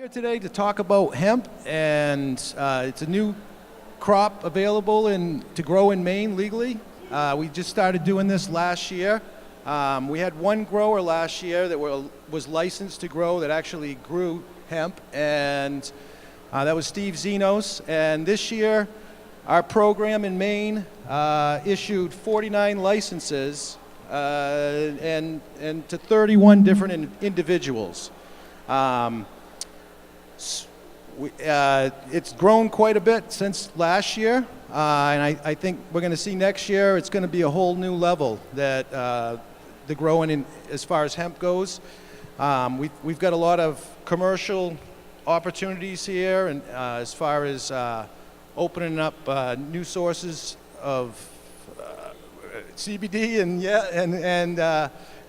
Here today to talk about hemp, and it's a new crop available to grow in Maine legally. We just started doing this last year. We had one grower last year that was licensed to grow that actually grew hemp, and that was Steve Zenos. And this year, our program in Maine issued 49 licenses and to 31 different individuals. It's grown quite a bit since last year, and I think we're going to see next year it's going to be a whole new level that the growing as far as hemp goes. We've got a lot of commercial opportunities here, and as far as opening up new sources of CBD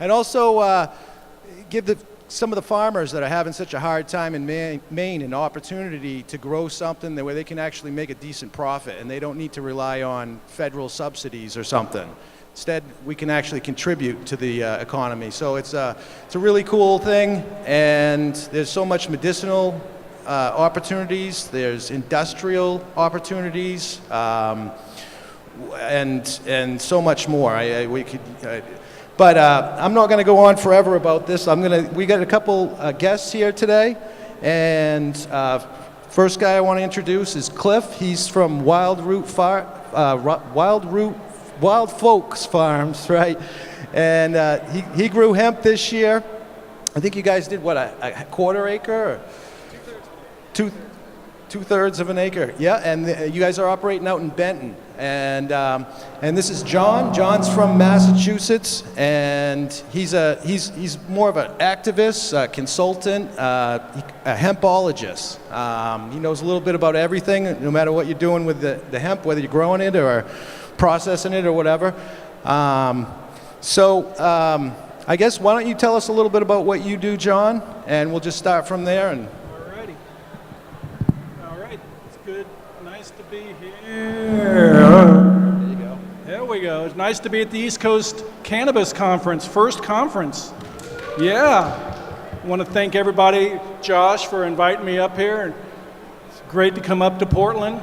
and also give some of the farmers that are having such a hard time in Maine an opportunity to grow something where they can actually make a decent profit and they don't need to rely on federal subsidies or something. Instead, we can actually contribute to the economy. So it's a really cool thing, and there's so much medicinal opportunities, there's industrial opportunities, and so much more. But I'm not going to go on forever about this. We got a couple guests here today, and first guy I want to introduce is Cliff. He's from Wild Folks Farms, right? And he grew hemp this year. I think you guys did what, a quarter acre? Or? Two-thirds of an acre, yeah. And you guys are operating out in Benton, and this is John. John's from Massachusetts, and he's more of an activist, consultant, a hempologist. He knows a little bit about everything, no matter what you're doing with the hemp, whether you're growing it or processing it or whatever. So I guess why don't you tell us a little bit about what you do, John, and we'll just start from there. And here. There you go. There we go. It's nice to be at the East Coast Cannabis Conference, first conference. Yeah. I want to thank everybody, Josh, for inviting me up here. It's great to come up to Portland,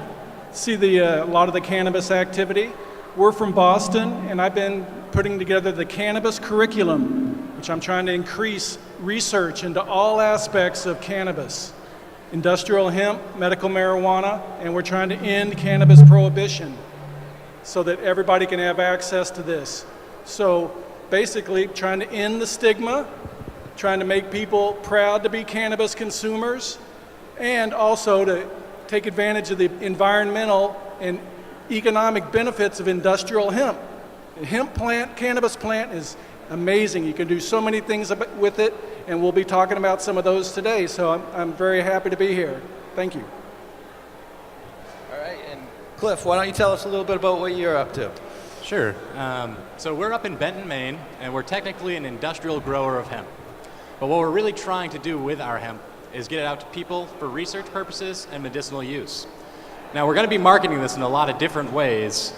see a lot of the cannabis activity. We're from Boston, and I've been putting together the cannabis curriculum, which I'm trying to increase research into all aspects of cannabis. Industrial hemp, medical marijuana, and we're trying to end cannabis prohibition so that everybody can have access to this. So basically trying to end the stigma, trying to make people proud to be cannabis consumers, and also to take advantage of the environmental and economic benefits of industrial hemp. The hemp plant, cannabis plant is amazing. You can do so many things with it, and we'll be talking about some of those today. So I'm very happy to be here. Thank you. All right, and Cliff, why don't you tell us a little bit about what you're up to? Sure. So we're up in Benton, Maine, and we're technically an industrial grower of hemp. But what we're really trying to do with our hemp is get it out to people for research purposes and medicinal use. Now, we're going to be marketing this in a lot of different ways.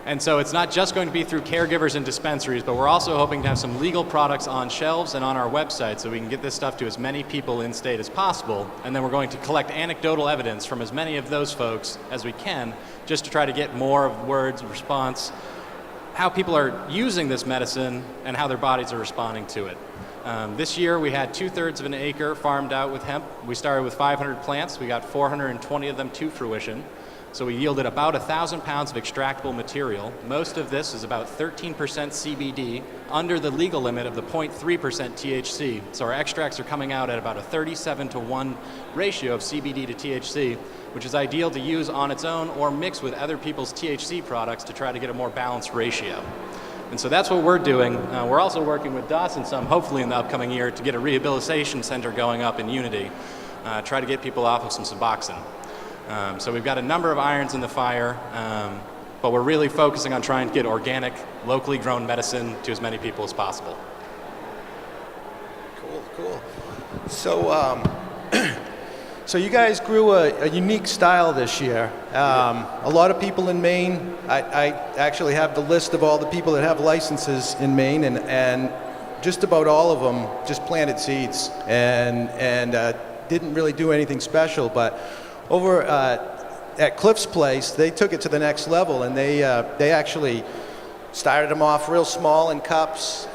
And so it's not just going to be through caregivers and dispensaries, but we're also hoping to have some legal products on shelves and on our website so we can get this stuff to as many people in state as possible. And then we're going to collect anecdotal evidence from as many of those folks as we can, just to try to get more of words of response, how people are using this medicine and how their bodies are responding to it. This year we had 2/3 of an acre farmed out with hemp. We started with 500 plants. We got 420 of them to fruition. So we yielded about 1,000 pounds of extractable material. Most of this is about 13% CBD, under the legal limit of the 0.3% THC. So our extracts are coming out at about a 37-to-1 ratio of CBD to THC, which is ideal to use on its own or mix with other people's THC products to try to get a more balanced ratio. And so that's what we're doing. We're also working with Dawson some, hopefully in the upcoming year, to get a rehabilitation center going up in Unity, try to get people off of some Suboxone. So we've got a number of irons in the fire, but we're really focusing on trying to get organic, locally grown medicine to as many people as possible. Cool. So, so you guys grew a unique style this year. A lot of people in Maine, I actually have the list of all the people that have licenses in Maine, and just about all of them just planted seeds and didn't really do anything special, but over at Cliff's place, they took it to the next level, and they actually started them off real small in cups,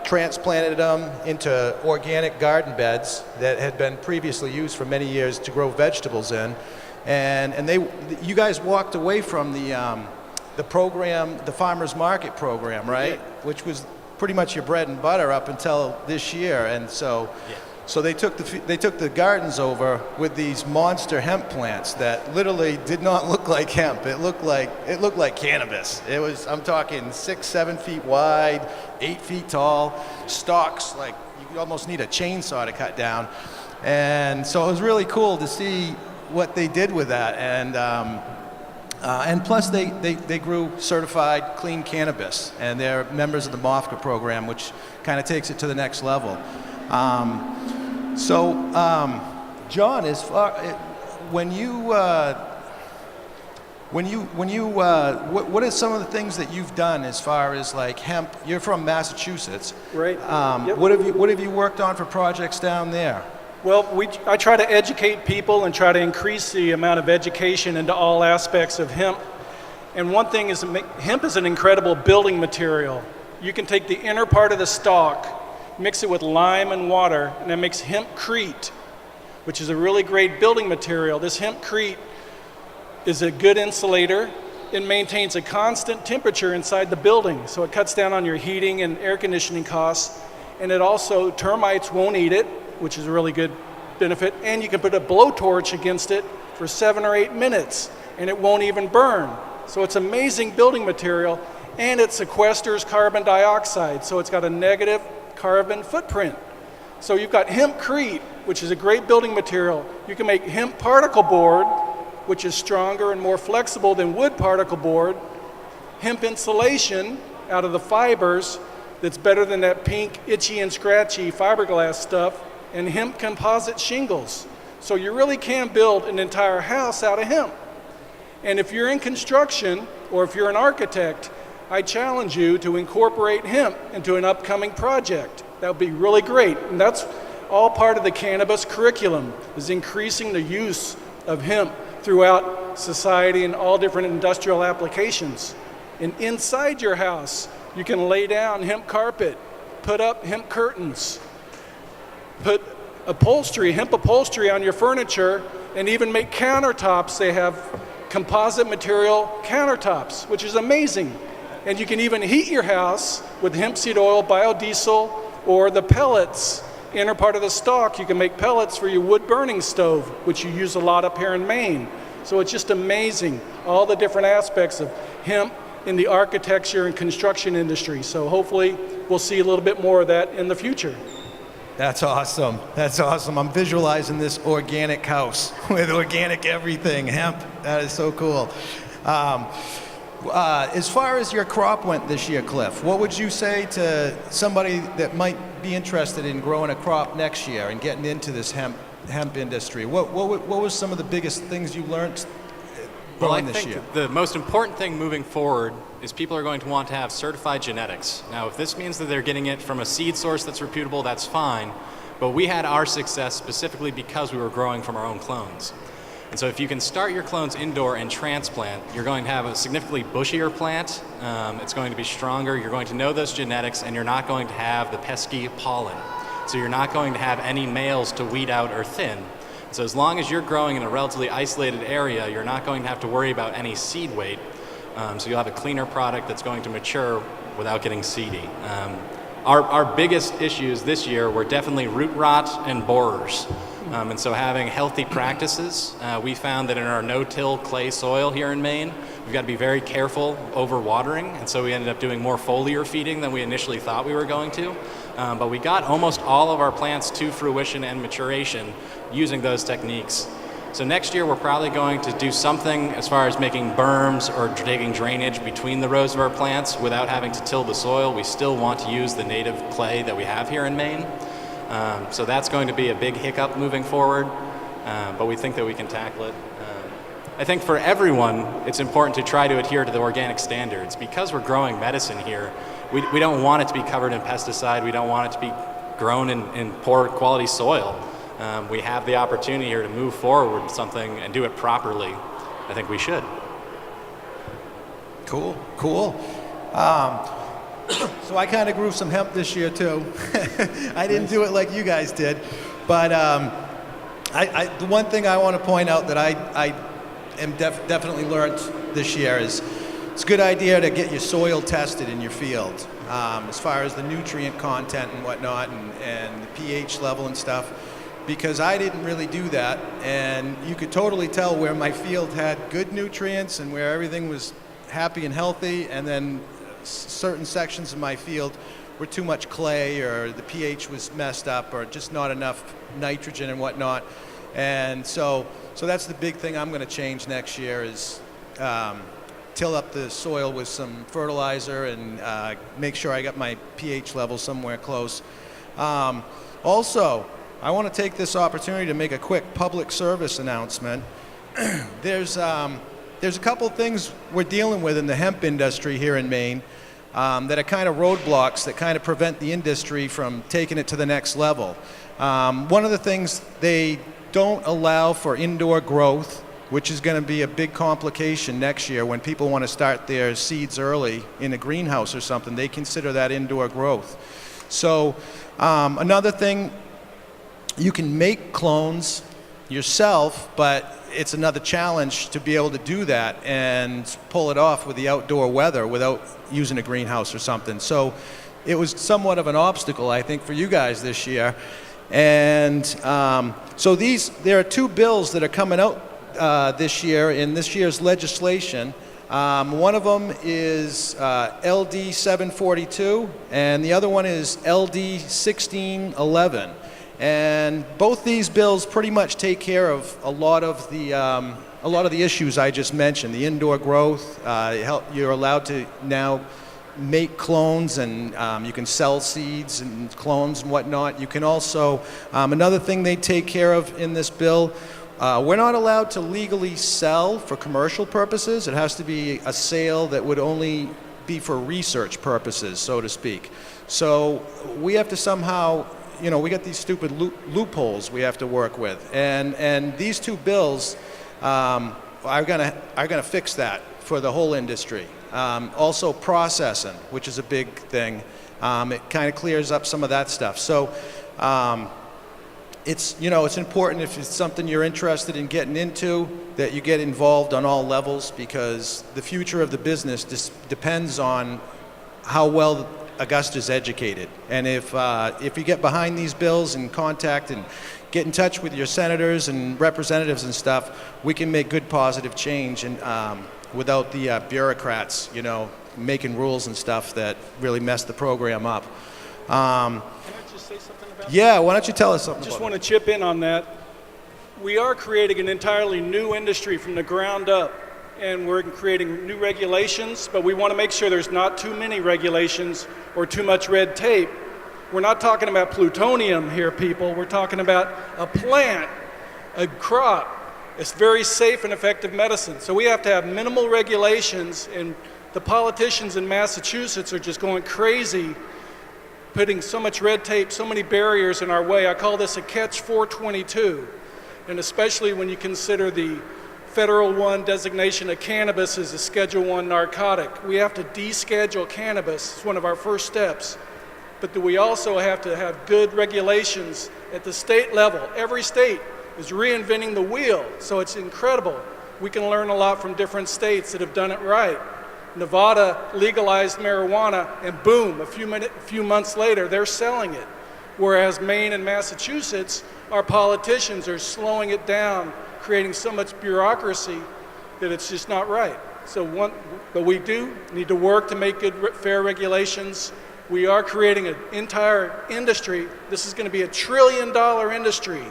transplanted them into organic garden beds that had been previously used for many years to grow vegetables in, and you guys walked away from the program, the farmers market program, right? Which was pretty much your bread and butter up until this year, and so. Yeah. So they took the gardens over with these monster hemp plants that literally did not look like hemp. It looked like cannabis. It was, I'm talking 6-7 feet wide, 8 feet tall, stalks like you almost need a chainsaw to cut down. And so it was really cool to see what they did with that. And plus they grew certified clean cannabis, and they're members of the MOFCA program, which kind of takes it to the next level. John, as far what are some of the things that you've done as far as like hemp? You're from Massachusetts, right? Yep. What have you worked on for projects down there? Well, I try to educate people and try to increase the amount of education into all aspects of hemp. And one thing is hemp is an incredible building material. You can take the inner part of the stalk, mix it with lime and water, and that makes hempcrete, which is a really great building material. This hempcrete is a good insulator. It maintains a constant temperature inside the building, so it cuts down on your heating and air conditioning costs. And it also, termites won't eat it, which is a really good benefit. And you can put a blowtorch against it for 7 or 8 minutes, and it won't even burn. So it's amazing building material, and it sequesters carbon dioxide, so it's got a negative carbon footprint. So you've got hempcrete, which is a great building material. You can make hemp particle board, which is stronger and more flexible than wood particle board. Hemp insulation out of the fibers that's better than that pink, itchy and scratchy fiberglass stuff, and hemp composite shingles. So you really can build an entire house out of hemp. And if you're in construction, or if you're an architect, I challenge you to incorporate hemp into an upcoming project. That would be really great. And that's all part of the cannabis curriculum, is increasing the use of hemp throughout society and all different industrial applications. And inside your house, you can lay down hemp carpet, put up hemp curtains, put hemp upholstery on your furniture, and even make countertops. They have composite material countertops, which is amazing. And you can even heat your house with hemp seed oil, biodiesel, or the pellets. Inner part of the stalk, you can make pellets for your wood burning stove, which you use a lot up here in Maine. So it's just amazing, all the different aspects of hemp in the architecture and construction industry. So hopefully we'll see a little bit more of that in the future. That's awesome. That's awesome. I'm visualizing this organic house with organic everything, hemp. That is so cool. As far as your crop went this year, Cliff, what would you say to somebody that might be interested in growing a crop next year and getting into this hemp industry? What was some of the biggest things you learned growing this year? The most important thing moving forward is people are going to want to have certified genetics. Now, if this means that they're getting it from a seed source that's reputable, that's fine. But we had our success specifically because we were growing from our own clones. And so if you can start your clones indoor and transplant, you're going to have a significantly bushier plant. It's going to be stronger. You're going to know those genetics, and you're not going to have the pesky pollen. So you're not going to have any males to weed out or thin. So as long as you're growing in a relatively isolated area, you're not going to have to worry about any seed weight. So you'll have a cleaner product that's going to mature without getting seedy. Our biggest issues this year were definitely root rot and borers. And so having healthy practices, we found that in our no-till clay soil here in Maine, we've got to be very careful over watering, and so we ended up doing more foliar feeding than we initially thought we were going to. But we got almost all of our plants to fruition and maturation using those techniques. So next year we're probably going to do something as far as making berms or taking drainage between the rows of our plants without having to till the soil. We still want to use the native clay that we have here in Maine. So that's going to be a big hiccup moving forward, but we think that we can tackle it. I think for everyone, it's important to try to adhere to the organic standards. Because we're growing medicine here, we don't want it to be covered in pesticide. We don't want it to be grown in poor quality soil. we have the opportunity here to move forward with something and do it properly, I think we should. Cool, cool. So I kind of grew some hemp this year too. I didn't do it like you guys did, but the one thing I want to point out that I am definitely learned this year is it's a good idea to get your soil tested in your field, as far as the nutrient content and whatnot, and the pH level and stuff, because I didn't really do that, and you could totally tell where my field had good nutrients and where everything was happy and healthy, and then certain sections of my field were too much clay, or the pH was messed up, or just not enough nitrogen and whatnot. And so that's the big thing I'm going to change next year is till up the soil with some fertilizer and make sure I got my pH level somewhere close. Also, I want to take this opportunity to make a quick public service announcement. There's a couple things we're dealing with in the hemp industry here in Maine that are kind of roadblocks that kind of prevent the industry from taking it to the next level. One of the things, they don't allow for indoor growth, which is going to be a big complication next year when people want to start their seeds early in a greenhouse or something. They consider that indoor growth. So another thing, you can make clones yourself, but it's another challenge to be able to do that and pull it off with the outdoor weather without using a greenhouse or something. So it was somewhat of an obstacle, I think, for you guys this year. And so there are two bills that are coming out this year in this year's legislation. One of them is LD 742, and the other one is LD 1611. And both these bills pretty much take care of a lot of the issues I just mentioned. The indoor growth, you're allowed to now make clones, and you can sell seeds and clones and whatnot. You can also, another thing they take care of in this bill, we're not allowed to legally sell for commercial purposes. It has to be a sale that would only be for research purposes, so to speak. So we have to somehow, we got these stupid loopholes we have to work with, and these two bills are gonna fix that for the whole industry. Also processing, which is a big thing, it kind of clears up some of that stuff. So it's important, if it's something you're interested in getting into, that you get involved on all levels, because the future of the business depends on how well Augusta's educated. And if you get behind these bills and contact and get in touch with your senators and representatives and stuff, we can make good positive change, and without the bureaucrats, making rules and stuff that really mess the program up. Can I just say something about that? Yeah, why don't you tell us something? I just about want to chip in on that. We are creating an entirely new industry from the ground up, and we're creating new regulations, but we want to make sure there's not too many regulations or too much red tape. We're not talking about plutonium here, people. We're talking about a plant, a crop. It's very safe and effective medicine. So we have to have minimal regulations, and the politicians in Massachusetts are just going crazy, putting so much red tape, so many barriers in our way. I call this a catch 422, and especially when you consider the Federal One designation of cannabis as a Schedule I narcotic. We have to deschedule cannabis. It's one of our first steps. But we also have to have good regulations at the state level. Every state is reinventing the wheel, so it's incredible. We can learn a lot from different states that have done it right. Nevada legalized marijuana, and boom, a few months later, they're selling it. Whereas Maine and Massachusetts, our politicians are slowing it down, creating so much bureaucracy that it's just not right. But we do need to work to make good, fair regulations. We are creating an entire industry. This is going to be $1 trillion industry.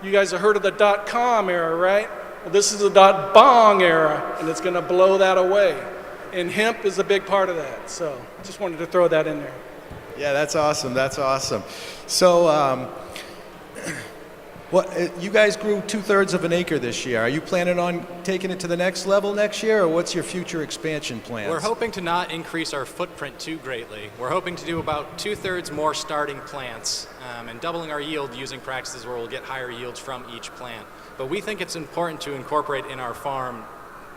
You guys have heard of the .com era, right? Well, this is the .bong era, and it's going to blow that away. And hemp is a big part of that. So just wanted to throw that in there. Yeah, that's awesome. That's awesome. So Well, you guys grew 2/3 of an acre this year. Are you planning on taking it to the next level next year, or what's your future expansion plans? We're hoping to not increase our footprint too greatly. We're hoping to do about 2/3 more starting plants and doubling our yield using practices where we'll get higher yields from each plant. But we think it's important to incorporate in our farm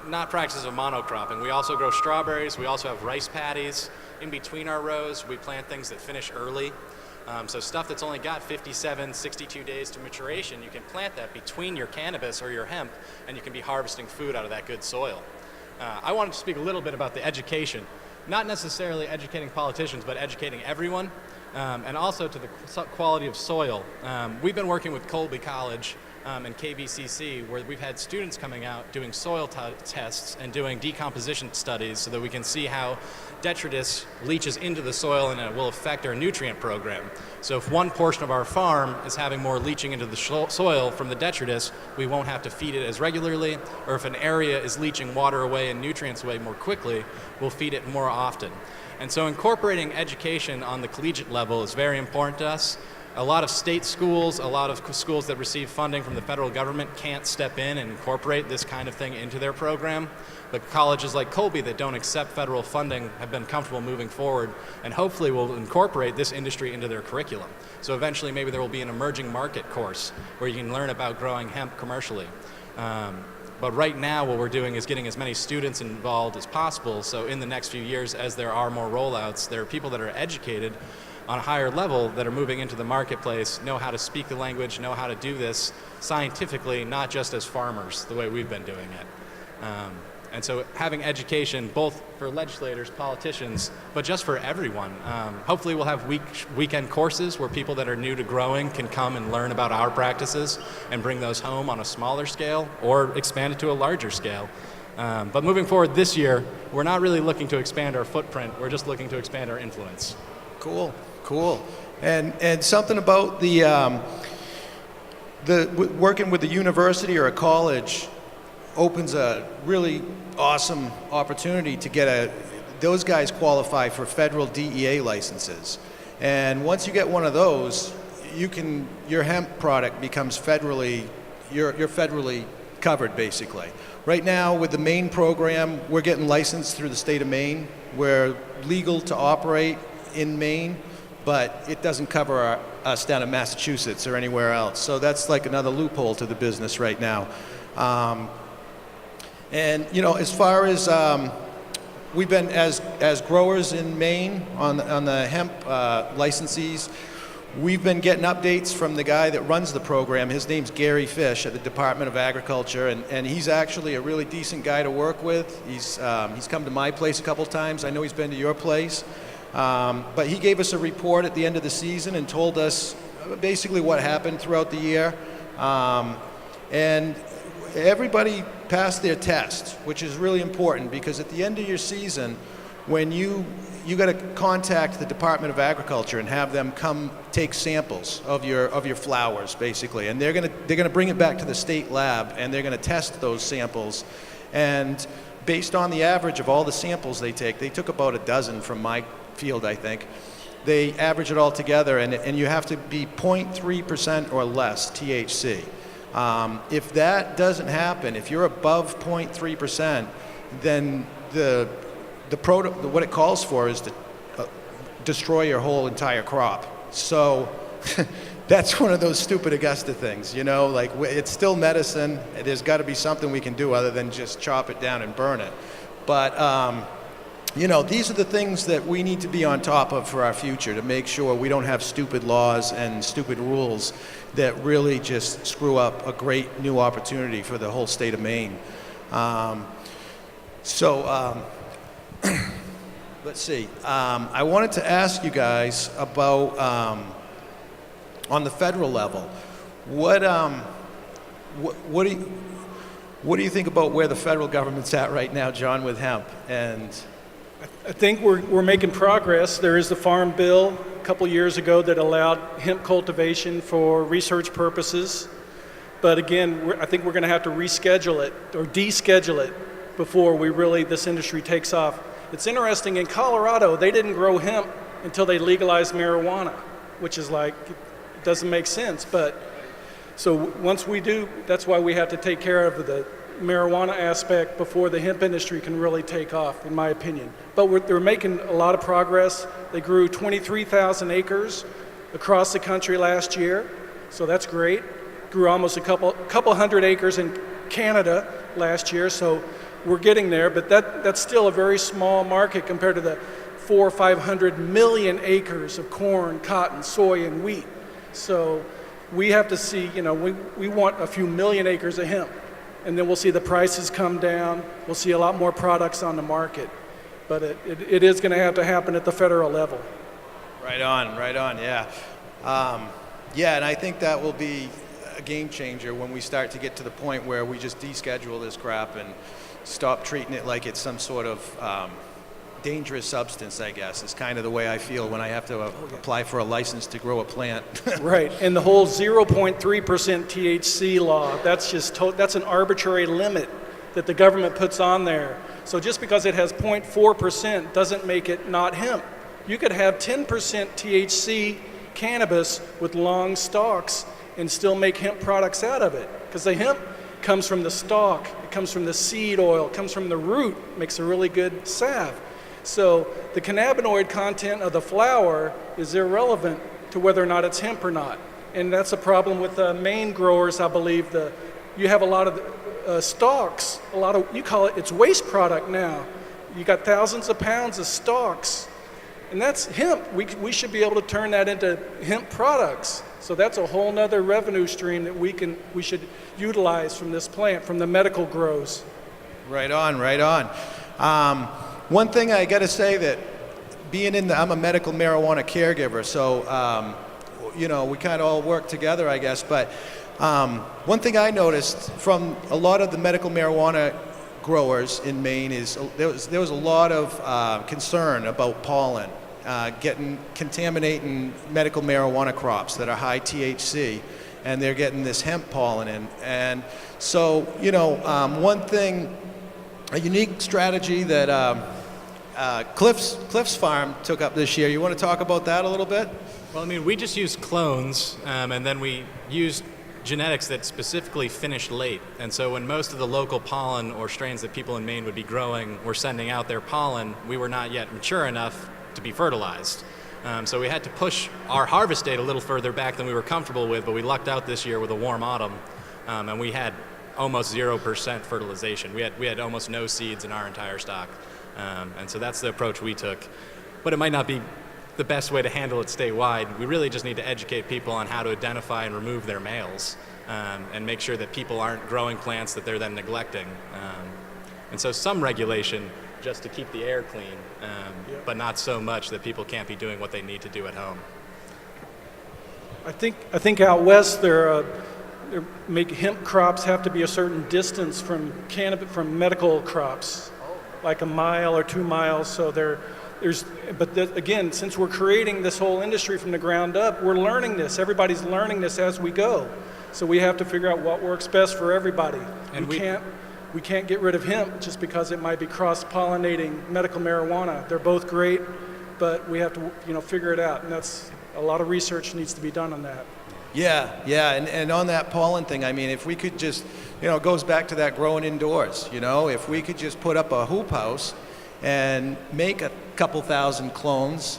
not practices of monocropping. We also grow strawberries. We also have rice paddies in between our rows. We plant things that finish early. So stuff that's only got 57, 62 days to maturation, you can plant that between your cannabis or your hemp, and you can be harvesting food out of that good soil. I wanted to speak a little bit about the education. Not necessarily educating politicians, but educating everyone, and also to the quality of soil. We've been working with Colby College and KVCC, where we've had students coming out doing soil tests and doing decomposition studies so that we can see how detritus leaches into the soil and it will affect our nutrient program. So if one portion of our farm is having more leaching into the soil from the detritus, we won't have to feed it as regularly, or if an area is leaching water away and nutrients away more quickly, we'll feed it more often. And so incorporating education on the collegiate level is very important to us. A lot of state schools, a lot of schools that receive funding from the federal government can't step in and incorporate this kind of thing into their program. But colleges like Colby that don't accept federal funding have been comfortable moving forward and hopefully will incorporate this industry into their curriculum. So eventually maybe there will be an emerging market course where you can learn about growing hemp commercially. But right now what we're doing is getting as many students involved as possible, so in the next few years as there are more rollouts, there are people that are educated on a higher level that are moving into the marketplace, know how to speak the language, know how to do this scientifically, not just as farmers, the way we've been doing it. And so having education, both for legislators, politicians, but just for everyone. Hopefully we'll have weekend courses where people that are new to growing can come and learn about our practices and bring those home on a smaller scale or expand it to a larger scale. But moving forward this year, we're not really looking to expand our footprint, we're just looking to expand our influence. Cool. And something about the working with the university or a college opens a really awesome opportunity to get those guys qualify for federal DEA licenses. And once you get one of those, your hemp product becomes you're federally covered basically. Right now with the Maine program, we're getting licensed through the state of Maine. We're legal to operate in Maine, but it doesn't cover us down in Massachusetts or anywhere else. So that's like another loophole to the business right now. And as far as we've been as growers in Maine on the hemp licensees, we've been getting updates from the guy that runs the program. His name's Gary Fish at the Department of Agriculture, and he's actually a really decent guy to work with. He's come to my place a couple times. I know he's been to your place. But he gave us a report at the end of the season and told us basically what happened throughout the year. And everybody passed their test, which is really important because at the end of your season, when you got to contact the Department of Agriculture and have them come take samples of your flowers, basically, and they're gonna bring it back to the state lab and they're gonna test those samples. And based on the average of all the samples they took about a dozen from my field, I think. They average it all together, and you have to be 0.3% or less THC. If that doesn't happen, if you're above 0.3%, then what it calls for is to destroy your whole entire crop. So that's one of those stupid Augusta things, like it's still medicine. There's got to be something we can do other than just chop it down and burn it. But these are the things that we need to be on top of for our future to make sure we don't have stupid laws and stupid rules that really just screw up a great new opportunity for the whole state of Maine. Let's see. I wanted to ask you guys about, on the federal level, what do you think about where the federal government's at right now, John, with hemp? And I think we're making progress. There is the Farm Bill a couple years ago that allowed hemp cultivation for research purposes. But again, I think we're going to have to reschedule it or deschedule it before this industry takes off. It's interesting, in Colorado, they didn't grow hemp until they legalized marijuana, which is it doesn't make sense. But So once we do, that's why we have to take care of the marijuana aspect before the hemp industry can really take off, in my opinion. But they're making a lot of progress. They grew 23,000 acres across the country last year, so that's great. Grew almost a couple hundred acres in Canada last year, so we're getting there, but that's still a very small market compared to the 400 or 500 million acres of corn, cotton, soy, and wheat. So we have to see, we want a few million acres of hemp, and then we'll see the prices come down. We'll see a lot more products on the market, but it is going to happen at the federal level. Right on, yeah. Yeah, and I think that will be a game changer when we start to get to the point where we just deschedule this crap and stop treating it like it's some sort of dangerous substance, I guess. It's kind of the way I feel when I have to apply for a license to grow a plant. Right, and the whole 0.3% THC law, that's an arbitrary limit that the government puts on there. So just because it has 0.4% doesn't make it not hemp. You could have 10% THC cannabis with long stalks and still make hemp products out of it. Because the hemp comes from the stalk, it comes from the seed oil, it comes from the root, makes a really good salve. So the cannabinoid content of the flower is irrelevant to whether or not it's hemp or not. And that's a problem with Maine growers, I believe. You have a lot of stalks, you call it's waste product now. You got thousands of pounds of stalks, and that's hemp. We should be able to turn that into hemp products. So that's a whole nother revenue stream that we should utilize from this plant, from the medical grows. Right on. One thing I got to say that I'm a medical marijuana caregiver, so we kind of all work together, I guess. But one thing I noticed from a lot of the medical marijuana growers in Maine is there was a lot of concern about pollen contaminating medical marijuana crops that are high THC, and they're getting this hemp pollen in. And so, one thing, a unique strategy that Cliff's Farm took up this year. You want to talk about that a little bit? Well, we just used clones, and then we used genetics that specifically finished late. And so when most of the local pollen or strains that people in Maine would be growing were sending out their pollen, we were not yet mature enough to be fertilized. So we had to push our harvest date a little further back than we were comfortable with, but we lucked out this year with a warm autumn, and we had almost 0% fertilization. We had almost no seeds in our entire stock. And so that's the approach we took. But it might not be the best way to handle it statewide. We really just need to educate people on how to identify and remove their males, and make sure that people aren't growing plants that they're then neglecting. And so some regulation just to keep the air clean, but not so much that people can't be doing what they need to do at home. I think out west hemp crops have to be a certain distance from medical crops, like a mile or 2 miles. So again, since we're creating this whole industry from the ground up, we're learning this. Everybody's learning this as we go. So we have to figure out what works best for everybody. And we can't get rid of hemp just because it might be cross-pollinating medical marijuana. They're both great, but we have to figure it out, and that's a lot of research needs to be done on that. Yeah, and on that pollen thing, if we could just, it goes back to that growing indoors, if we could just put up a hoop house and make a couple thousand clones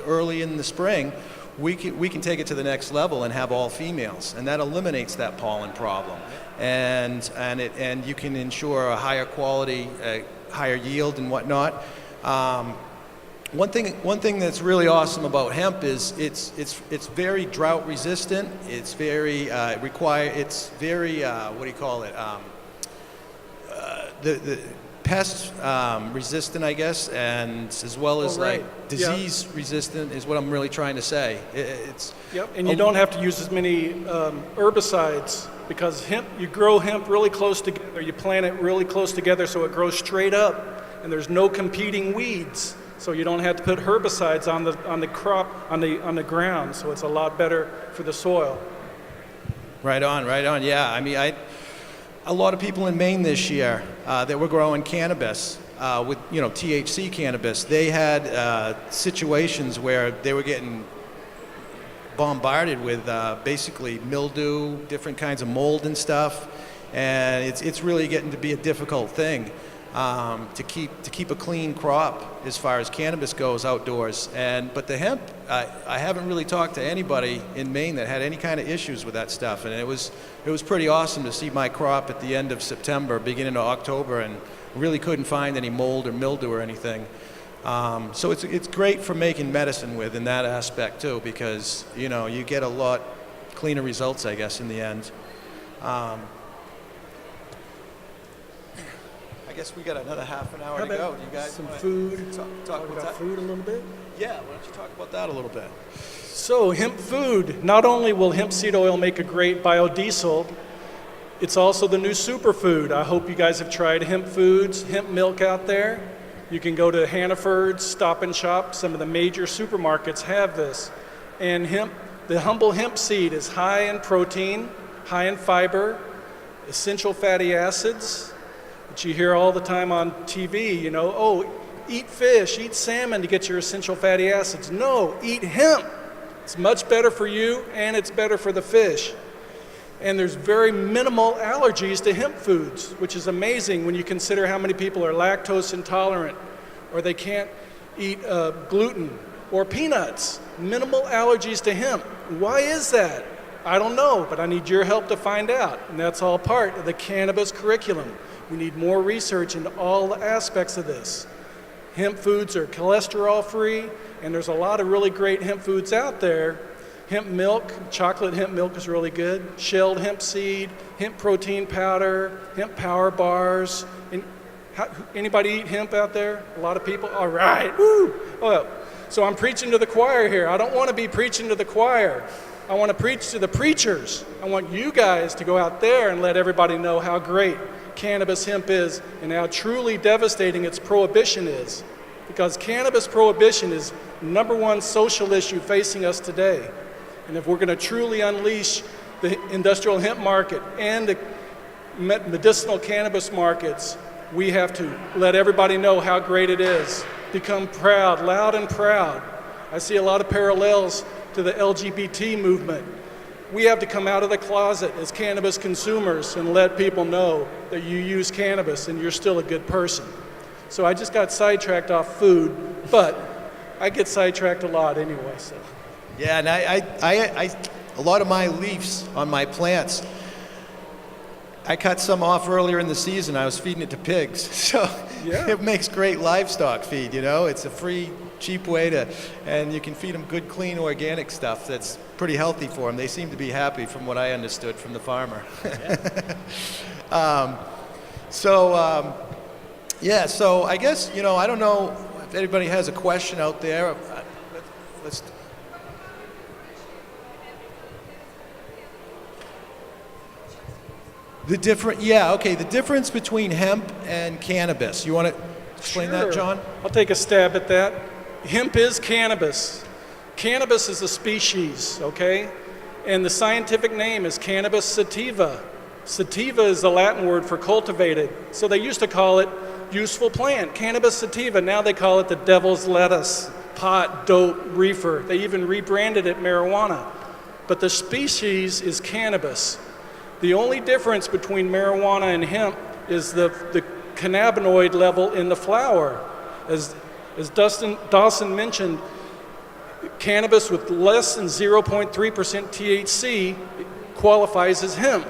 early in the spring, we can take it to the next level and have all females, and that eliminates that pollen problem, and you can ensure a higher quality, higher yield and whatnot. One thing that's really awesome about hemp is it's very drought resistant. It's very the pest resistant, I guess, and as well as disease resistant is what I'm really trying to say. And you don't have to use as many herbicides, because you grow hemp really close together. You plant it really close together so it grows straight up, and there's no competing weeds. So you don't have to put herbicides on the crop, on the ground. So it's a lot better for the soil. Right on. Yeah, a lot of people in Maine this year that were growing cannabis with THC cannabis, they had situations where they were getting bombarded with basically mildew, different kinds of mold and stuff, and it's really getting to be a difficult thing to keep a clean crop as far as cannabis goes outdoors. But the hemp, I haven't really talked to anybody in Maine that had any kind of issues with that stuff, and it was pretty awesome to see my crop at the end of September, beginning of October, and really couldn't find any mold or mildew or anything. So it's great for making medicine with in that aspect too, because you get a lot cleaner results, I guess, in the end. I guess we got another half an hour to go. Do you guys some wanna food? talk about that? Food a little bit. Yeah, why don't you talk about that a little bit? So hemp food. Not only will hemp seed oil make a great biodiesel, it's also the new superfood. I hope you guys have tried hemp foods, hemp milk out there. You can go to Hannaford's, Stop and Shop. Some of the major supermarkets have this. And the humble hemp seed is high in protein, high in fiber, essential fatty acids, which you hear all the time on TV, eat fish, eat salmon to get your essential fatty acids. No, eat hemp. It's much better for you and it's better for the fish. And there's very minimal allergies to hemp foods, which is amazing when you consider how many people are lactose intolerant or they can't eat gluten or peanuts. Minimal allergies to hemp. Why is that? I don't know, but I need your help to find out. And that's all part of the cannabis curriculum. We need more research into all the aspects of this. Hemp foods are cholesterol-free, and there's a lot of really great hemp foods out there. Hemp milk, chocolate hemp milk is really good. Shelled hemp seed, hemp protein powder, hemp power bars. Anybody eat hemp out there? A lot of people? All right, woo! Well, so I'm preaching to the choir here. I don't want to be preaching to the choir. I want to preach to the preachers. I want you guys to go out there and let everybody know how great cannabis hemp is and how truly devastating its prohibition is. Because cannabis prohibition is the #1 social issue facing us today. And if we're going to truly unleash the industrial hemp market and the medicinal cannabis markets, we have to let everybody know how great it is. Become proud, loud and proud. I see a lot of parallels to the LGBT movement. We have to come out of the closet as cannabis consumers and let people know that you use cannabis and you're still a good person. So I just got sidetracked off food, but I get sidetracked a lot anyway. So. Yeah, and a lot of my leaves on my plants, I cut some off earlier in the season. I was feeding it to pigs, so yeah. It makes great livestock feed. It's a free, cheap way and you can feed them good, clean, organic stuff that's pretty healthy for them. They seem to be happy, from what I understood from the farmer. Yeah. So I guess I don't know if anybody has a question out there. Let's. The difference between hemp and cannabis. You want to explain that, John? I'll take a stab at that. Hemp is cannabis. Cannabis is a species, okay? And the scientific name is Cannabis sativa. Sativa is the Latin word for cultivated. So they used to call it useful plant, Cannabis sativa. Now they call it the devil's lettuce, pot, dope, reefer. They even rebranded it marijuana. But the species is cannabis. The only difference between marijuana and hemp is the cannabinoid level in the flower. As Dawson mentioned, cannabis with less than 0.3% THC qualifies as hemp.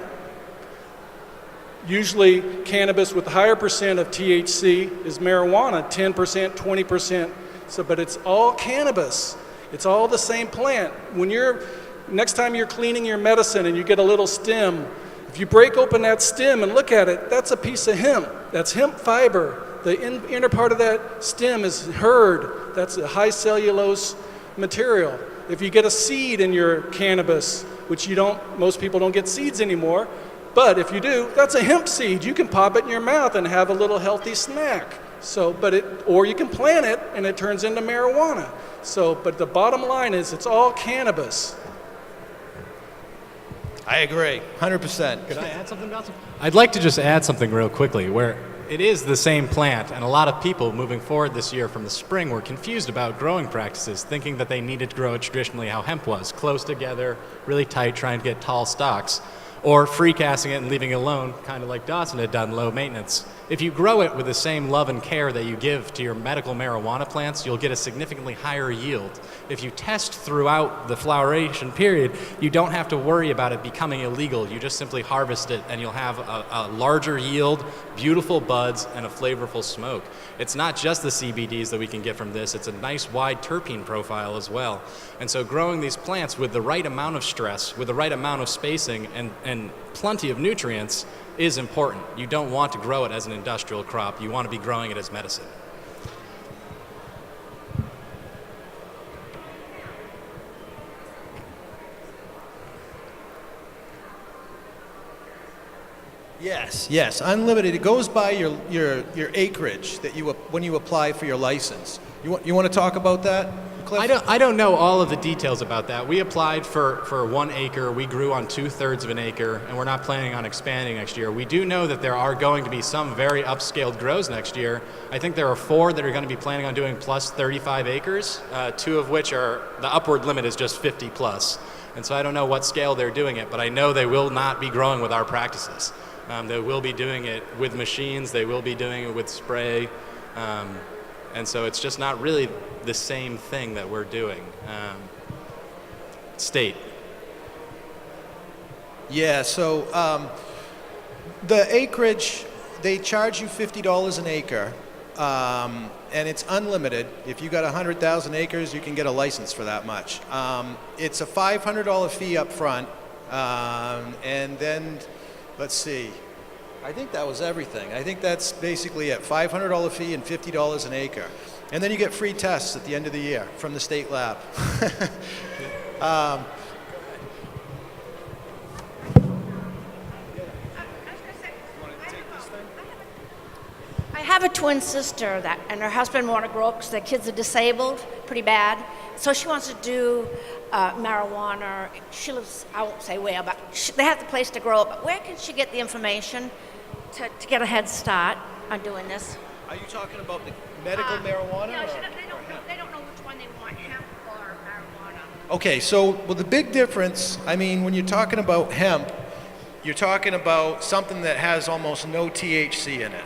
Usually cannabis with higher percent of THC is marijuana, 10%, 20%. But it's all cannabis. It's all the same plant. Next time you're cleaning your medicine and you get a little stem, if you break open that stem and look at it, that's a piece of hemp. That's hemp fiber. The inner part of that stem is hurd. That's a high cellulose material. If you get a seed in your cannabis, which most people don't get seeds anymore, but if you do, that's a hemp seed. You can pop it in your mouth and have a little healthy snack. Or you can plant it and it turns into marijuana. But the bottom line is it's all cannabis. I agree, 100%. Could I add something, Dawson? I'd like to just add something real quickly, where It is the same plant, and a lot of people moving forward this year from the spring were confused about growing practices, thinking that they needed to grow it traditionally how hemp was, close together, really tight, trying to get tall stalks, or free casting it and leaving it alone, kind of like Dawson had done, low maintenance. If you grow it with the same love and care that you give to your medical marijuana plants, you'll get a significantly higher yield. If you test throughout the floweration period, you don't have to worry about it becoming illegal. You just simply harvest it and you'll have a larger yield, beautiful buds, and a flavorful smoke. It's not just the CBDs that we can get from this, it's a nice wide terpene profile as well. And so growing these plants with the right amount of stress, with the right amount of spacing, and plenty of nutrients is important. You don't want to grow it as an industrial crop. You want to be growing it as medicine. Yes, unlimited. It goes by your acreage that when you apply for your license. You want to talk about that, Cliff? I don't know all of the details about that. We applied for 1 acre. We grew on 2/3 of an acre, and we're not planning on expanding next year. We do know that there are going to be some very upscaled grows next year. I think there are 4 that are going to be planning on doing plus 35 acres, 2 of which are, the upward limit is just 50 plus. And so I don't know what scale they're doing it, but I know they will not be growing with our practices. They will be doing it with machines. They will be doing it with spray. And so it's just not really the same thing that we're doing. State. Yeah, so the acreage, they charge you $50 an acre, and it's unlimited. If you got 100,000 acres, you can get a license for that much. It's a $500 fee up front, and then, let's see, I think that was everything. I think that's basically it, $500 fee and $50 an acre. And then you get free tests at the end of the year from the state lab. I have a twin sister and her husband want to grow up because their kids are disabled pretty bad. So she wants to do marijuana. She lives, I won't say where, but they have the place to grow it. But where can she get the information to get a head start on doing this? Are you talking about the medical marijuana? No, they don't know which one they want, hemp or marijuana. Okay, so the big difference, I mean, when you're talking about hemp, you're talking about something that has almost no THC in it.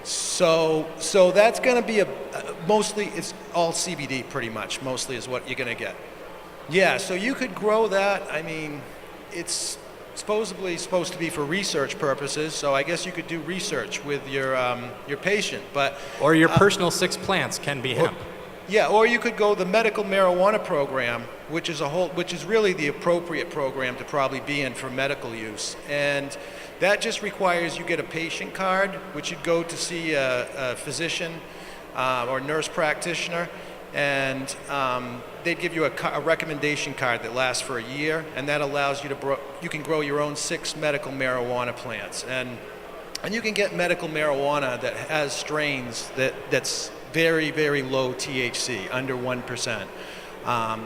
So that's going to be mostly, it's all CBD pretty much, mostly is what you're going to get. Yeah, so you could grow that. I mean, it's supposedly supposed to be for research purposes, so I guess you could do research with your patient, but... Or your personal 6 plants can be hemp. Yeah, or you could go the medical marijuana program, which is really the appropriate program to probably be in for medical use. And that just requires you get a patient card, which you'd go to see a physician or nurse practitioner, and they'd give you a recommendation card that lasts for a year, and that allows you you can grow your own 6 medical marijuana plants. And you can get medical marijuana that has strains that's very, very low THC, under 1%.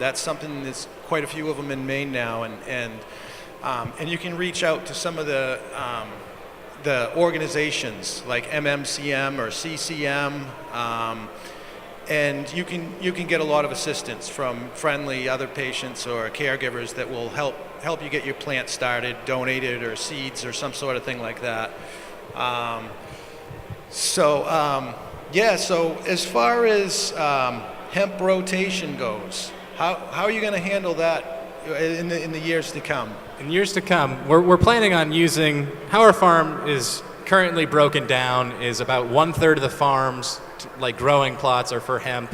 That's something that's quite a few of them in Maine now, and you can reach out to some of the organizations like MMCM or CCM, and you can get a lot of assistance from friendly other patients or caregivers that will help you get your plant started, donated, or seeds or some sort of thing like that. Yeah, so as far as hemp rotation goes, how are you going to handle that in the years to come? In years to come, we're planning on using, how our farm is currently broken down is about 1/3 of the farms, like growing plots, are for hemp.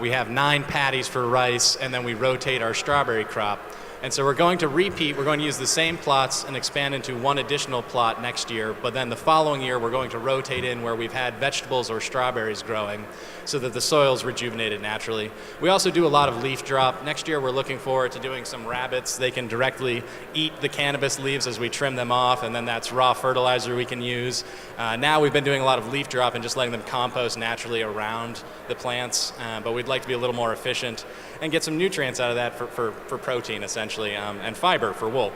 We have 9 patties for rice, and then we rotate our strawberry crop. And so we're going to repeat, we're going to use the same plots and expand into 1 additional plot next year, but then the following year we're going to rotate in where we've had vegetables or strawberries growing so that the soil's rejuvenated naturally. We also do a lot of leaf drop. Next year we're looking forward to doing some rabbits. They can directly eat the cannabis leaves as we trim them off, and then that's raw fertilizer we can use. Now we've been doing a lot of leaf drop and just letting them compost naturally around the plants, but we'd like to be a little more efficient and get some nutrients out of that for protein, essentially, and fiber for wool.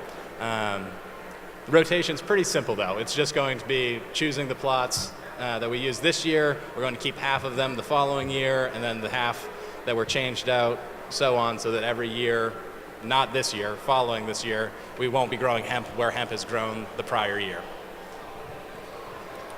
Rotation's pretty simple, though. It's just going to be choosing the plots, that we used this year, we're going to keep half of them the following year, and then the half that were changed out, so on, so that every year, not this year, following this year, we won't be growing hemp where hemp has grown the prior year.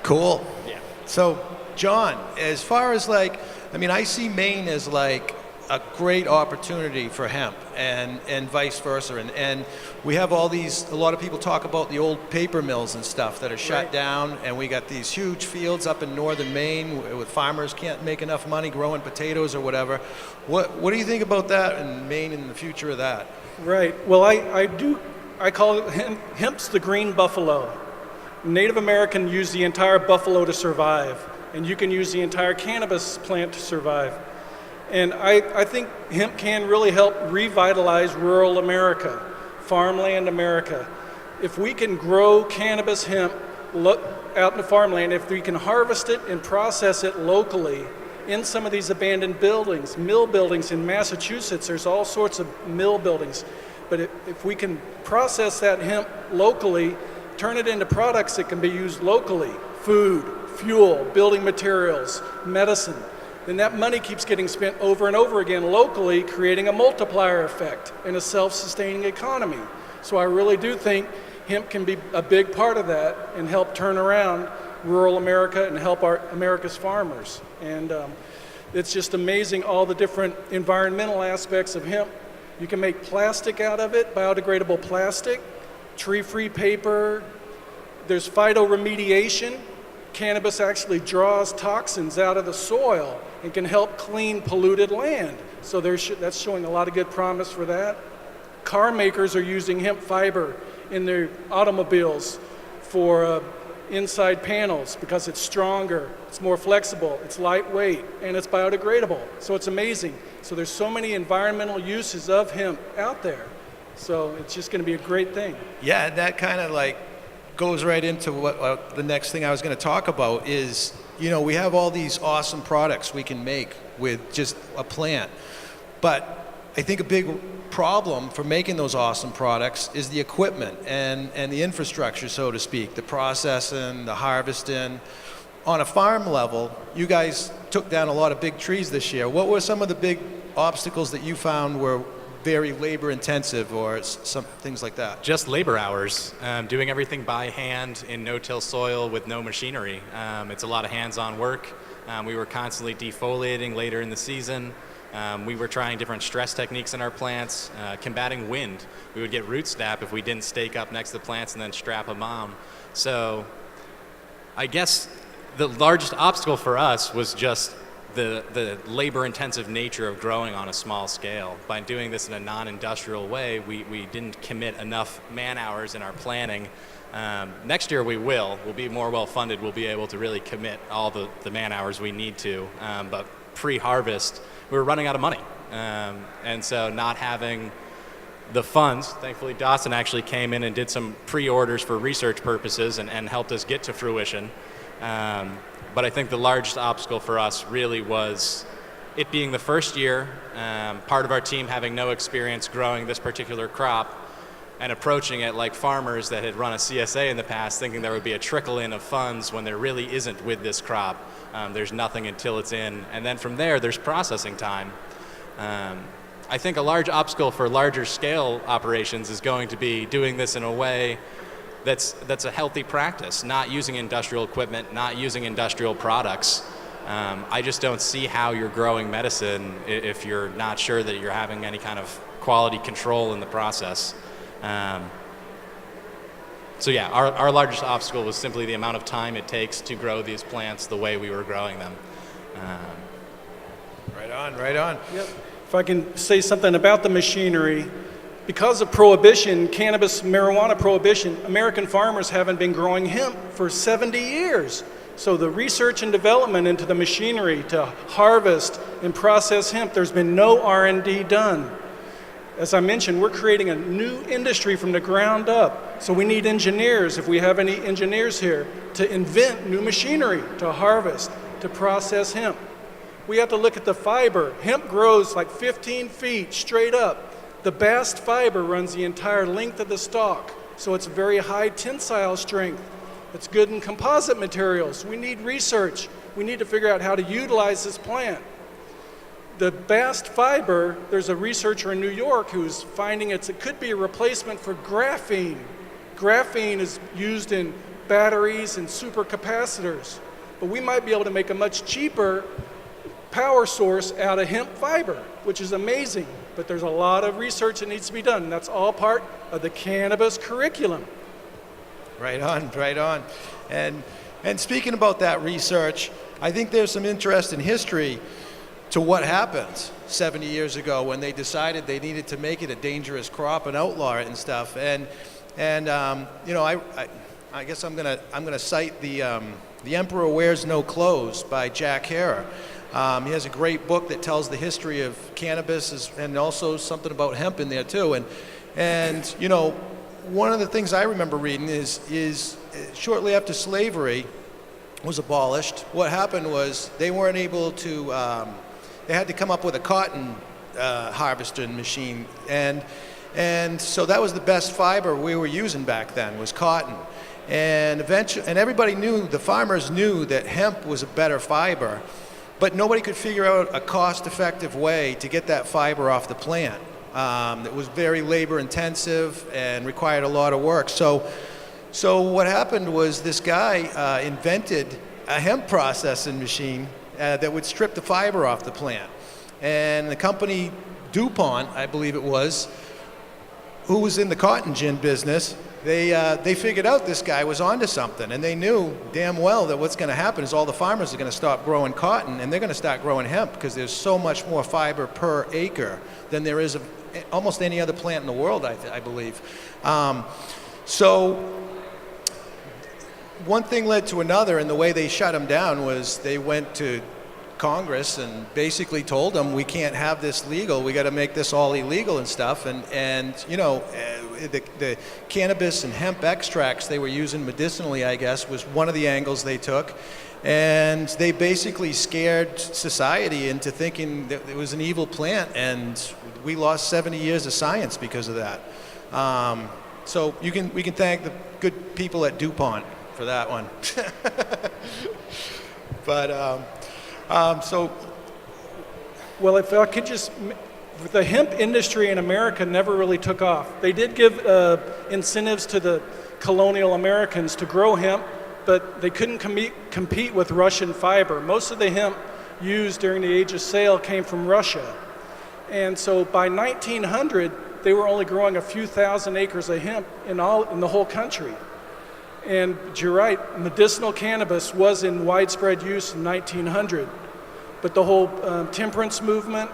Cool. Yeah. So, John, as far as like, I mean, I see Maine as like a great opportunity for hemp and vice versa. And we have all these, a lot of people talk about the old paper mills and stuff that are shut Right. down, and we got these huge fields up in northern Maine with farmers can't make enough money growing potatoes or whatever. What do you think about that in Maine and the future of that? Right. Well, I call it hemp's the green buffalo. Native American used the entire buffalo to survive, and you can use the entire cannabis plant to survive. And I think hemp can really help revitalize rural America, farmland America. If we can grow cannabis hemp out in the farmland, if we can harvest it and process it locally in some of these abandoned buildings, mill buildings in Massachusetts, there's all sorts of mill buildings. But if we can process that hemp locally, turn it into products that can be used locally, food, fuel, building materials, medicine, then that money keeps getting spent over and over again locally, creating a multiplier effect in a self-sustaining economy. So I really do think hemp can be a big part of that and help turn around rural America and help America's farmers. And it's just amazing all the different environmental aspects of hemp. You can make plastic out of it, biodegradable plastic, tree-free paper. There's phytoremediation. Cannabis actually draws toxins out of the soil and can help clean polluted land. So that's showing a lot of good promise for that. Car makers are using hemp fiber in their automobiles for inside panels because it's stronger, it's more flexible, it's lightweight, and it's biodegradable. So it's amazing. So there's so many environmental uses of hemp out there. So it's just going to be a great thing. Yeah, that kind of like goes right into what the next thing I was going to talk about is, you know, we have all these awesome products we can make with just a plant. But I think a big problem for making those awesome products is the equipment and the infrastructure, so to speak, the processing, the harvesting. On a farm level, you guys took down a lot of big trees this year. What were some of the big obstacles that you found were very labor intensive or some things like that? Just labor hours, doing everything by hand in no-till soil with no machinery. It's a lot of hands-on work. We were constantly defoliating later in the season. We were trying different stress techniques in our plants, combating wind. We would get root snap if we didn't stake up next to the plants and then strap them on. So I guess the largest obstacle for us was just the labor-intensive nature of growing on a small scale. By doing this in a non-industrial way, we didn't commit enough man-hours in our planning. Next year we will. We'll be more well-funded. We'll be able to really commit all the man-hours we need to. But pre-harvest, we were running out of money. And so not having the funds, thankfully Dawson actually came in and did some pre-orders for research purposes and helped us get to fruition. But I think the largest obstacle for us really was it being the first year, part of our team having no experience growing this particular crop and approaching it like farmers that had run a CSA in the past, thinking there would be a trickle in of funds when there really isn't with this crop. There's nothing until it's in. And then from there, there's processing time. I think a large obstacle for larger scale operations is going to be doing this in a way that's a healthy practice, not using industrial equipment, not using industrial products. I just don't see how you're growing medicine if you're not sure that you're having any kind of quality control in the process. So yeah, our largest obstacle was simply the amount of time it takes to grow these plants the way we were growing them. Right on, right on. Yep. If I can say something about the machinery, because of prohibition, cannabis, marijuana prohibition, American farmers haven't been growing hemp for 70 years. So the research and development into the machinery to harvest and process hemp, there's been no R&D done. As I mentioned, we're creating a new industry from the ground up. So we need engineers, if we have any engineers here, to invent new machinery to harvest, to process hemp. We have to look at the fiber. Hemp grows like 15 feet straight up. The bast fiber runs the entire length of the stalk, so it's very high tensile strength. It's good in composite materials. We need research. We need to figure out how to utilize this plant. The bast fiber, there's a researcher in New York who's finding it could be a replacement for graphene. Graphene is used in batteries and supercapacitors, but we might be able to make a much cheaper power source out of hemp fiber, which is amazing. But there's a lot of research that needs to be done, and that's all part of the cannabis curriculum. Right on, right on. And speaking about that research, I think there's some interest in history to what happened 70 years ago when they decided they needed to make it a dangerous crop and outlaw it and stuff. And you know, I guess I'm gonna cite the Emperor Wears No Clothes by Jack Herer. He has a great book that tells the history of cannabis and also something about hemp in there too. And you know, one of the things I remember reading is shortly after slavery was abolished, what happened was they weren't able to, they had to come up with a cotton harvesting machine. And so that was the best fiber we were using back then, was cotton. And eventually, and everybody knew, the farmers knew that hemp was a better fiber, but nobody could figure out a cost-effective way to get that fiber off the plant. It was very labor-intensive and required a lot of work. So what happened was this guy invented a hemp processing machine that would strip the fiber off the plant. And the company DuPont, I believe it was, who was in the cotton gin business, they figured out this guy was onto something, and they knew damn well that what's going to happen is all the farmers are going to stop growing cotton, and they're going to start growing hemp because there's so much more fiber per acre than there is of almost any other plant in the world, I believe. So one thing led to another, and the way they shut them down was they went to Congress and basically told them, we can't have this legal, we got to make this all illegal and stuff. And you know, the cannabis and hemp extracts they were using medicinally, I guess, was one of the angles they took. And they basically scared society into thinking that it was an evil plant, and we lost 70 years of science because of that. So we can thank the good people at DuPont for that one. But well, if I could just, the hemp industry in America never really took off. They did give incentives to the colonial Americans to grow hemp, but they couldn't compete with Russian fiber. Most of the hemp used during the Age of Sail came from Russia. And so by 1900, they were only growing a few thousand acres of hemp in the whole country. And you're right, medicinal cannabis was in widespread use in 1900. But the whole temperance movement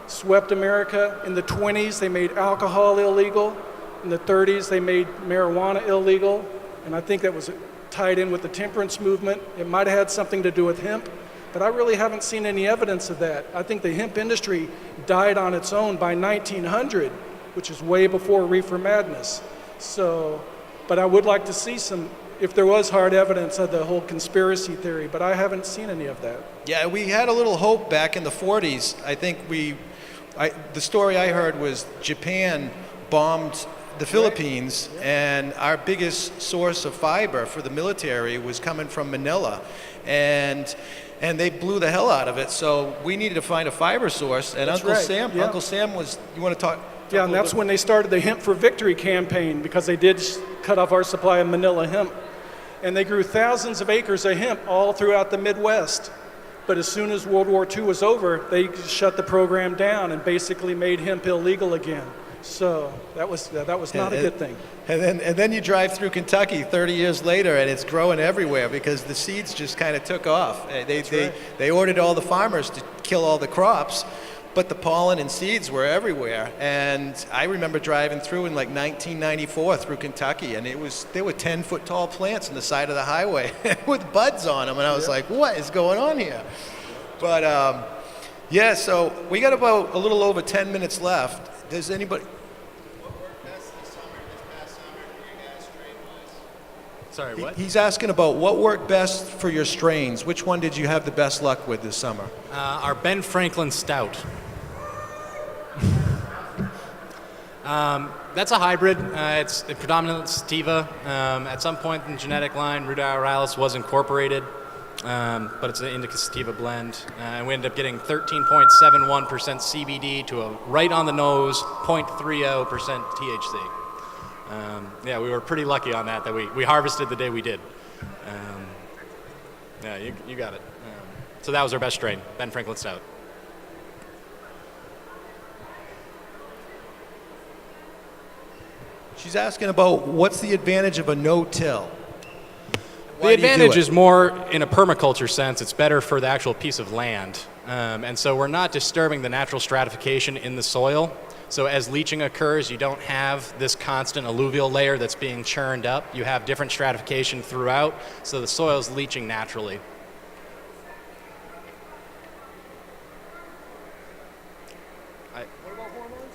swept America. In the 20s, they made alcohol illegal. In the 30s, they made marijuana illegal. And I think that was tied in with the temperance movement. It might have had something to do with hemp, but I really haven't seen any evidence of that. I think the hemp industry died on its own by 1900, which is way before Reefer Madness. So, but I would like to see some, if there was hard evidence of the whole conspiracy theory, but I haven't seen any of that. yeah, we had a little hope back in the 40s. I think the story I heard was Japan bombed the Philippines, and our biggest source of fiber for the military was coming from Manila, and they blew the hell out of it. So we needed to find a fiber source, and That's Uncle right, Sam, yeah. Uncle Sam was. You want to talk? Yeah, and that's when they started the Hemp for Victory campaign, because they did cut off our supply of Manila hemp. And they grew thousands of acres of hemp all throughout the Midwest. But as soon as World War II was over, they shut the program down and basically made hemp illegal again. So that was not a good thing. And then you drive through Kentucky 30 years later, and it's growing everywhere because the seeds just kind of took off. They ordered all the farmers to kill all the crops, but the pollen and seeds were everywhere. And I remember driving through in like 1994 through Kentucky, and there were 10-foot tall plants on the side of the highway with buds on them, and I was like, what is going on here? But yeah, so we got about a little over 10 minutes left. Does anybody? What worked best this past summer for you guys strain-wise? Sorry, what? He's asking about what worked best for your strains. Which one did you have the best luck with this summer? Our Ben Franklin Stout. That's a hybrid. It's predominantly sativa. At some point in the genetic line, Rudolph was incorporated, but it's an indica sativa blend. And we ended up getting 13.71% CBD to a right on the nose 0.30% THC. Yeah, we were pretty lucky on that we harvested the day we did. Yeah, you got it. So that was our best strain, Ben Franklin Stout. She's asking about what's the advantage of a no-till? The advantage is more in a permaculture sense. It's better for the actual piece of land. And so we're not disturbing the natural stratification in the soil. So as leaching occurs, you don't have this constant alluvial layer that's being churned up. You have different stratification throughout, so the soil's leaching naturally. What about hormones?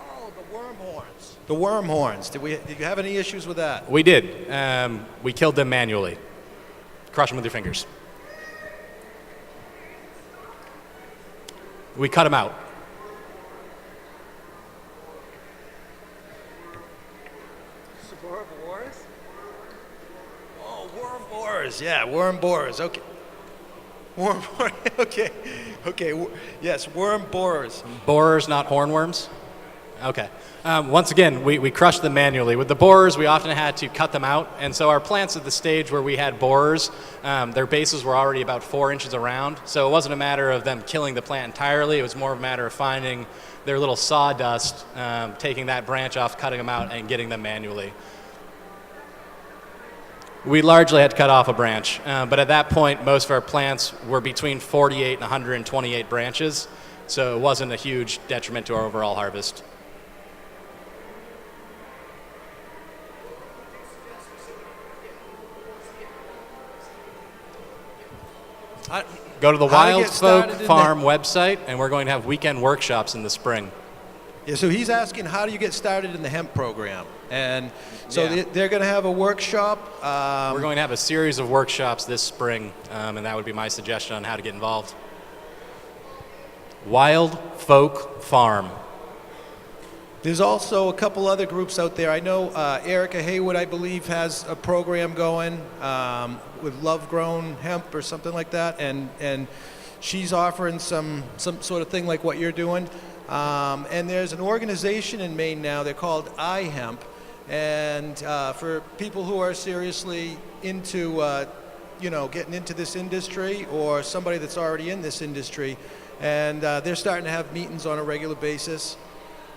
Oh, the worm horns. The worm horns. Did you have any issues with that? We did. We killed them manually. Crush them with your fingers. We cut them out. Oh, worm borers. Yeah, worm borers. Okay. Worm borers. Okay. Okay. Yes, worm borers. Borers, not hornworms? Okay. Once again, we crushed them manually. With the borers, we often had to cut them out, and so our plants at the stage where we had borers, their bases were already about 4 inches around, so it wasn't a matter of them killing the plant entirely. It was more of a matter of finding their little sawdust, taking that branch off, cutting them out, and getting them manually. We largely had to cut off a branch, but at that point, most of our plants were between 48 and 128 branches, so it wasn't a huge detriment to our overall harvest. Go to the Wild Folk Farm website, and we're going to have weekend workshops in the spring. Yeah, so he's asking, how do you get started in the hemp program? And so Yeah. they're going to have a workshop. We're going to have a series of workshops this spring, and that would be my suggestion on how to get involved. Wild Folk Farm. There's also a couple other groups out there. I know Erica Haywood, I believe, has a program going with Love Grown Hemp or something like that, and she's offering some sort of thing like what you're doing. And there's an organization in Maine now. They're called iHemp, and for people who are seriously into getting into this industry, or somebody that's already in this industry, and they're starting to have meetings on a regular basis.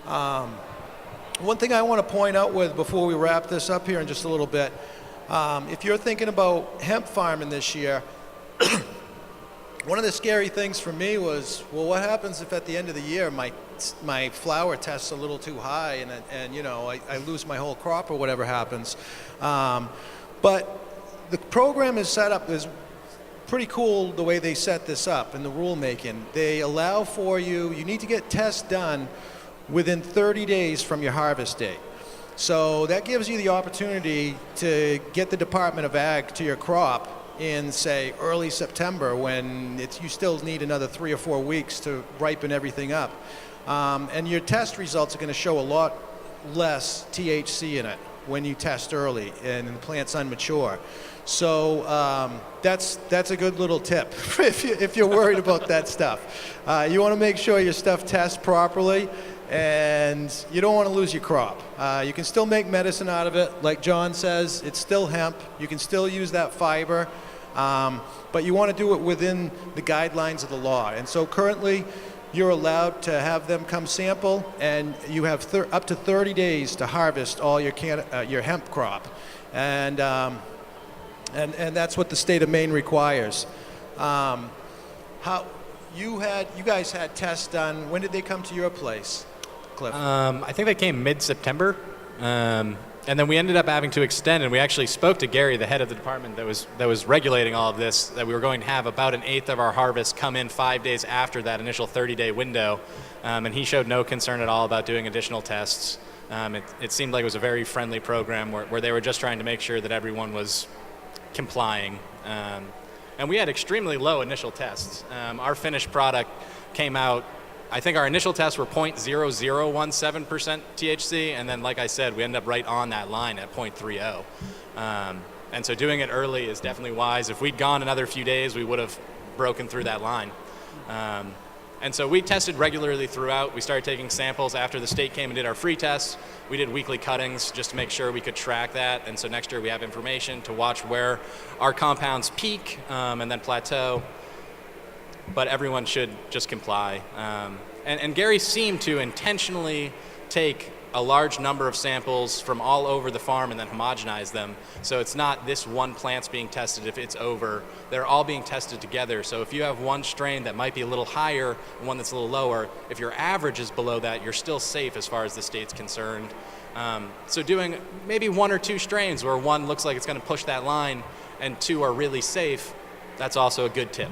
One thing I want to point out before we wrap this up here in just a little bit, if you're thinking about hemp farming this year, one of the scary things for me was, well, what happens if at the end of the year my flower tests a little too high and I lose my whole crop or whatever happens. But the program is set up is pretty cool the way they set this up in the rulemaking. They allow for you need to get tests done within 30 days from your harvest date. So that gives you the opportunity to get the Department of Ag to your crop in, say, early September, when you still need another 3 or 4 weeks to ripen everything up. And your test results are going to show a lot less THC in it when you test early and the plant's unmature. So that's a good little tip if you're worried about that stuff. You want to make sure your stuff tests properly, and you don't want to lose your crop. You can still make medicine out of it. Like John says, it's still hemp. You can still use that fiber, but you want to do it within the guidelines of the law. And so currently, you're allowed to have them come sample, and you have up to 30 days to harvest all your hemp crop. And that's what the state of Maine requires. You guys had tests done. When did they come to your place, Cliff? I think they came mid-September, and then we ended up having to extend. And we actually spoke to Gary, the head of the department that was regulating all of this, that we were going to have about 1/8 of our harvest come in 5 days after that initial 30-day window, and he showed no concern at all about doing additional tests. It seemed like it was a very friendly program where they were just trying to make sure that everyone was complying. And we had extremely low initial tests. Our finished product came out I think our initial tests were 0.0017% THC, and then, like I said, we ended up right on that line at 0.30. And so doing it early is definitely wise. If we'd gone another few days, we would have broken through that line. And so we tested regularly throughout. We started taking samples after the state came and did our free tests. We did weekly cuttings just to make sure we could track that. And so next year we have information to watch where our compounds peak and then plateau. But everyone should just comply. And Gary seemed to intentionally take a large number of samples from all over the farm and then homogenize them. So it's not this one plant's being tested if it's over. They're all being tested together. So if you have one strain that might be a little higher and one that's a little lower, if your average is below that, you're still safe as far as the state's concerned. So doing maybe one or two strains where one looks like it's going to push that line and two are really safe, that's also a good tip.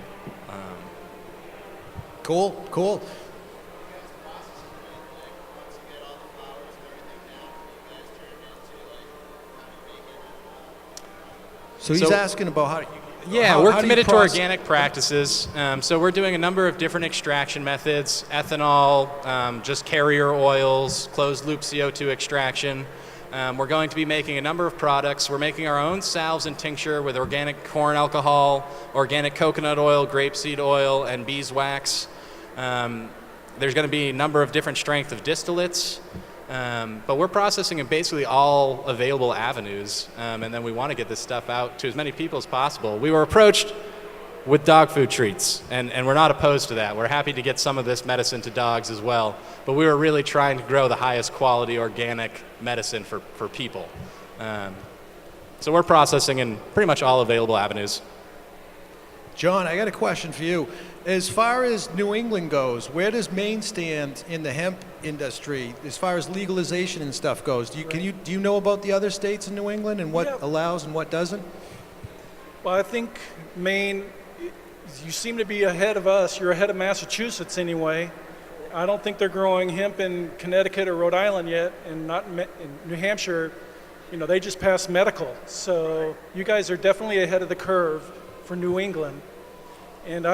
Cool. So he's asking about how. Yeah, how we're do you committed to process- organic practices. So we're doing a number of different extraction methods: ethanol, just carrier oils, closed loop CO2 extraction. We're going to be making a number of products. We're making our own salves and tincture with organic corn alcohol, organic coconut oil, grapeseed oil, and beeswax. There's going to be a number of different strength of distillates. But we're processing in basically all available avenues, and then we want to get this stuff out to as many people as possible. We were approached with dog food treats, and we're not opposed to that. We're happy to get some of this medicine to dogs as well, but we were really trying to grow the highest quality organic medicine for people. So we're processing in pretty much all available avenues. John, I got a question for you. As far as New England goes, where does Maine stand in the hemp industry as far as legalization and stuff goes? Do you know about the other states in New England and what allows and what doesn't? Well, I think Maine, you seem to be ahead of us. You're ahead of Massachusetts anyway. I don't think they're growing hemp in Connecticut or Rhode Island yet, and not in New Hampshire. You know, they just passed medical. So you guys are definitely ahead of the curve for New England. And